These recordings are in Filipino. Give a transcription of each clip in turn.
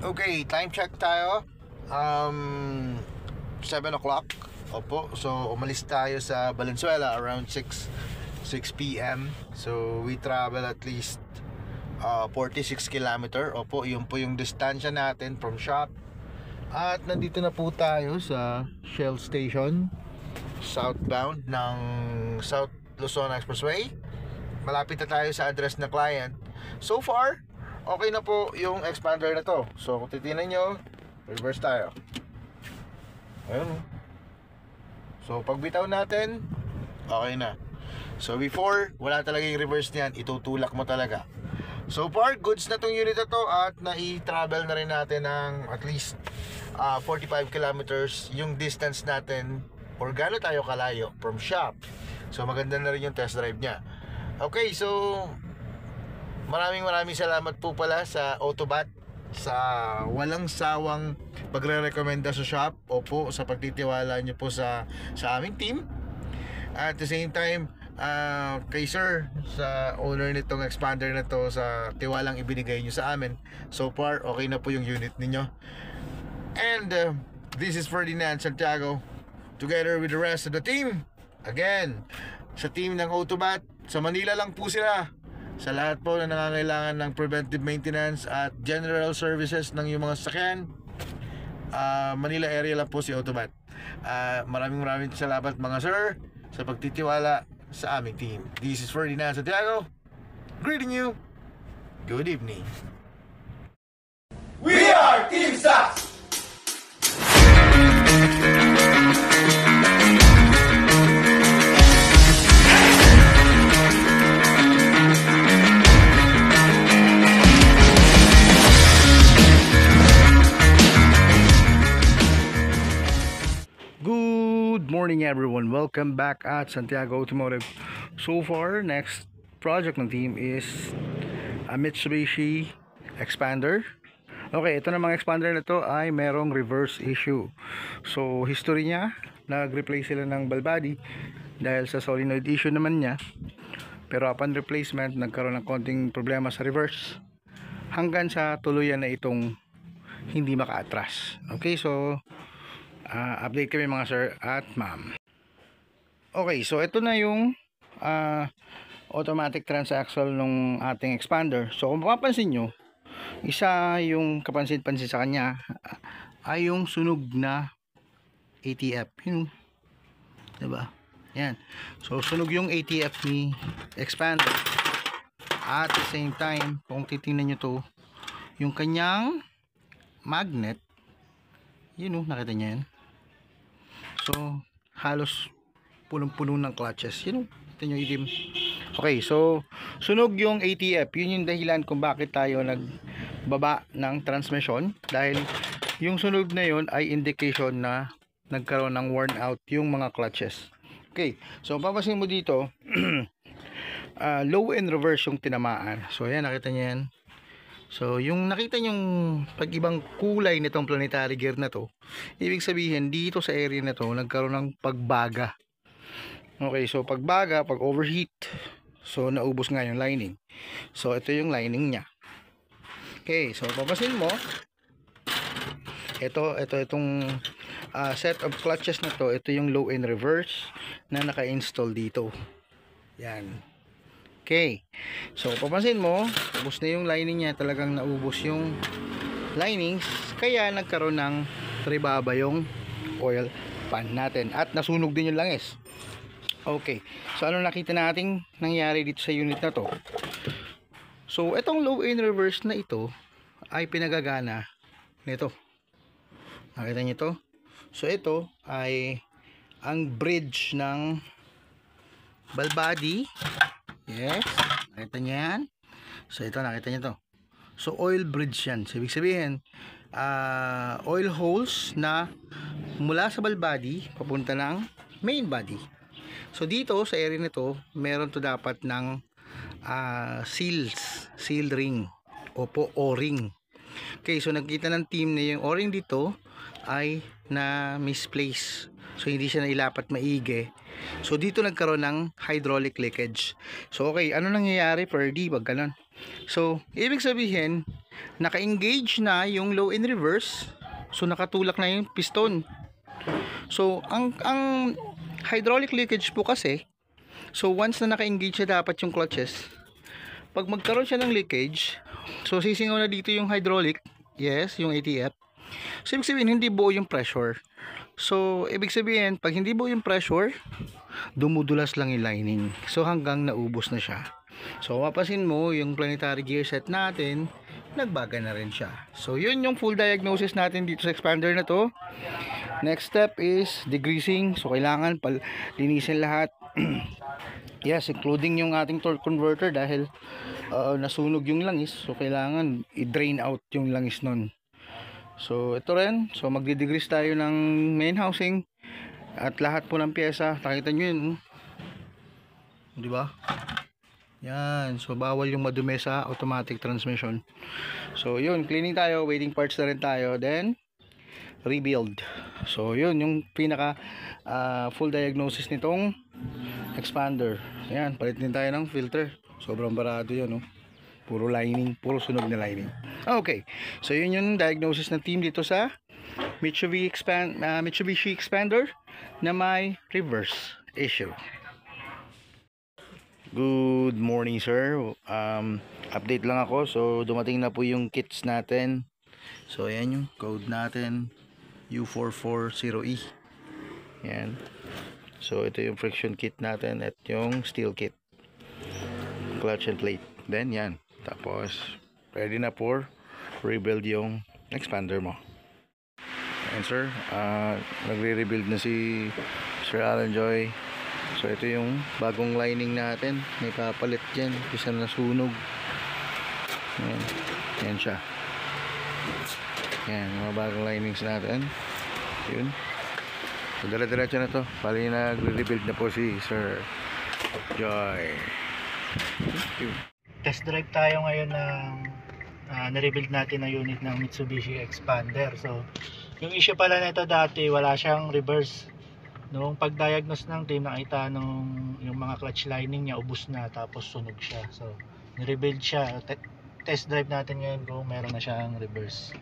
Okay, time check tayo. 7 o'clock. Opo, so umalis tayo sa Valenzuela around 6 p.m. So we travel at least 46 kilometer. Opo, yun po yung distansya natin from shop. At nandito na po tayo sa Shell Station, southbound ng South Luzon Expressway. Malapit na tayo sa address na client. So far, okay na po yung expander na to. So kung titignan nyo, reverse tayo. Ayun. So pag bitaw natin, okay na. So before, wala talaga yung reverse niyan, itutulak mo talaga. So far, goods na tong unit na to. At nai-travel na rin natin ng at least 45 kilometers yung distance natin, or gaano tayo kalayo from shop. So maganda na rin yung test drive niya. Okay, so maraming salamat po pala sa Autobat sa walang sawang pagre-recommenda sa shop. Opo, sa pagtitiwala niyo po sa aming team. At the same time, kay sir, sa owner nitong expander na to, sa tiwalang ibinigay niyo sa amin. So far, okay na po yung unit ninyo. And this is Ferdinand Santiago, together with the rest of the team. Again, sa team ng Autobat, sa Manila lang po sila. Sa lahat po na nangangailangan ng preventive maintenance at general services ng yung mga sasakyan, Manila area lang po si Autobat. Maraming salamat mga sir sa pagtitiwala sa aming team. This is Ferdinand Santiago, greeting you. Good evening. We are Team Sax! Good morning everyone, welcome back at Santiago Automotive. So far, next project ng team is a Mitsubishi Expander. Okay, ito namang expander na to ay merong reverse issue. So history niya, nag-replace sila ng ball body dahil sa solenoid issue naman niya. Pero upon replacement, nagkaroon ng konting problema sa reverse hanggang sa tuluyan na itong hindi maka-atras. Okay, so update kami mga sir at ma'am. Okay, so ito na yung automatic transaxle ng ating expander. So kung mapapansin nyo, isa yung kapansin-pansin sa kanya ay yung sunog na ATF. Yun, diba? Yan. So sunog yung ATF ni expander. At the same time, kung titingnan nyo to, yung kanyang magnet, yun, nakita nyo yan? So halos punong-puno ng clutches. Yun, ito nyo itim. Okay, so sunog yung ATF. Yun yung dahilan kung bakit tayo nagbaba ng transmission. Dahil yung sunog na yun ay indication na nagkaroon ng worn out yung mga clutches. Okay, so papasin mo dito, low and reverse yung tinamaan. So yan, nakita nyo yan. So, yung nakita nyong pag-ibang kulay nitong planetary gear na to, ibig sabihin, dito sa area na to, nagkaroon ng pagbaga. Okay, so pagbaga, pag overheat, so naubos nga yung lining. So, ito yung lining niya. Okay, so papasin mo, itong set of clutches na to, ito yung low and reverse na naka-install dito. Yan. Okay, so papansin mo, ubos na yung lining niya, talagang naubos yung linings, kaya nagkaroon ng tribaba yung oil pan natin at nasunog din yung langis. Okay, so ano nakita nating nangyari dito sa unit na to? So itong low and reverse na ito ay pinagagana nito. Nakita niyo to? So ito ay ang bridge ng ball body. Yes, nakita nyo yan. So ito, nakita nyo to. So oil bridge yan. So ibig sabihin, oil holes na mula sa ball body papunta ng main body. So dito sa area nito, meron to dapat ng seal ring o po O-ring. Okay, so nakita ng team na yung o-ring dito ay na misplace. So hindi siya nailapat maigi. So dito nagkaroon ng hydraulic leakage. So okay, ano nangyayari per D pag ganun? So ibig sabihin, naka-engage na yung low in reverse. So nakatulak na yung piston. So ang hydraulic leakage po kasi, so once na naka-engage na dapat yung clutches, pag magkaroon siya ng leakage, so sisingaw na dito yung hydraulic, yes, yung ATF. So ibig sabihin hindi buo yung pressure. So ibig sabihin pag hindi buo yung pressure, dumudulas lang yung lining. So hanggang naubos na siya. So mapapansin mo yung planetary gear set natin, nagbaga na rin siya. So yun yung full diagnosis natin dito sa expander na to. Next step is degreasing. So kailangan linisin lahat. Yes, including yung ating torque converter dahil nasunog yung langis. So kailangan i-drain out yung langis nun. So ito rin, so magdi-degrease tayo ng main housing at lahat po ng pyesa. Nakita nyo yun, di ba? Yan, so bawal yung madumi sa automatic transmission. So yun, cleaning tayo, waiting parts na rin tayo, then rebuild. So yun yung pinaka full diagnosis nitong expander. Yan, palit din tayo ng filter. Sobrang barado yun, no? Puro lining, puro sunog na lining. Okay, so yun yung diagnosis ng team dito sa Mitsubishi Expander na may reverse issue. Good morning, sir. Update lang ako. So dumating na po yung kits natin. So ayan yung code natin, U440E. Yan. So ito yung friction kit natin at yung steel kit, clutch and plate. Then yan, tapos ready na for rebuild yung expander mo. And sir, nagre-rebuild na si Sir Alan Joy. So ito yung bagong lining natin, may papalit dyan, isa na sunog. Yan, yan siya. Yan, mga bagong linings natin. Yun, so dala-diretso na to. Bali nagre-rebuild na po si Sir Joy. Test drive tayo ngayon ng na-rebuild natin na unit ng Mitsubishi Expander. So yung issue pala nito dati, wala siyang reverse. Noong pag-diagnose ng team, nakita yung mga clutch lining niya ubos na, tapos sunog siya. So ni-rebuild siya. Test drive natin ngayon kung meron na siyang reverse.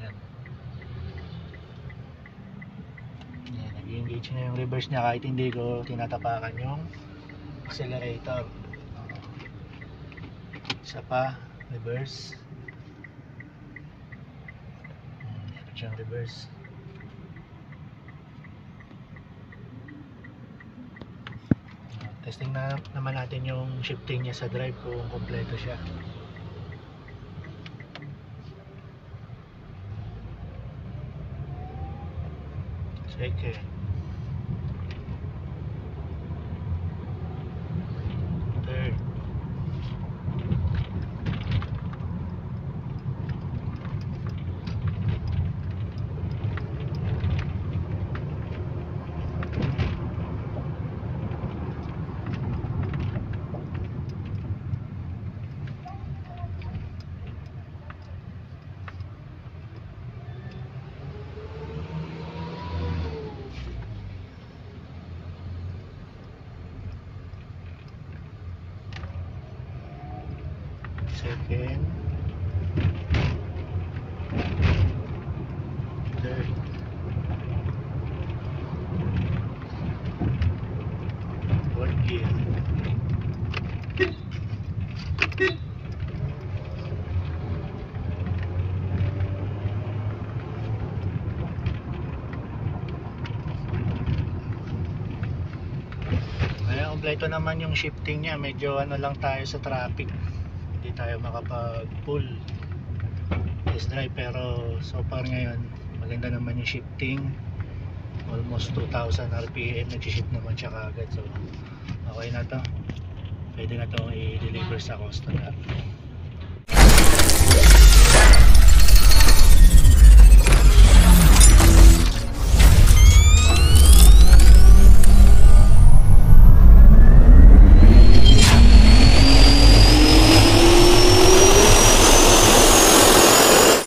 Yan. Yan, nag-engage na yung reverse niya kahit hindi ko tinatapakan yung accelerator. Isa pa, reverse. Meron siyang reverse. Testing na naman natin yung shifting niya sa drive kung kompleto siya. Second. Third. Second. Third. Fourth gear. Ayan, kompleto naman yung shifting niya. Medyo ano lang tayo sa traffic, hindi tayo makapag-pull test drive, pero so far ngayon maganda naman yung shifting. Almost 2,000 RPM nag-shift naman siya kagad. So okay na to, pwede na to i-deliver sa customer.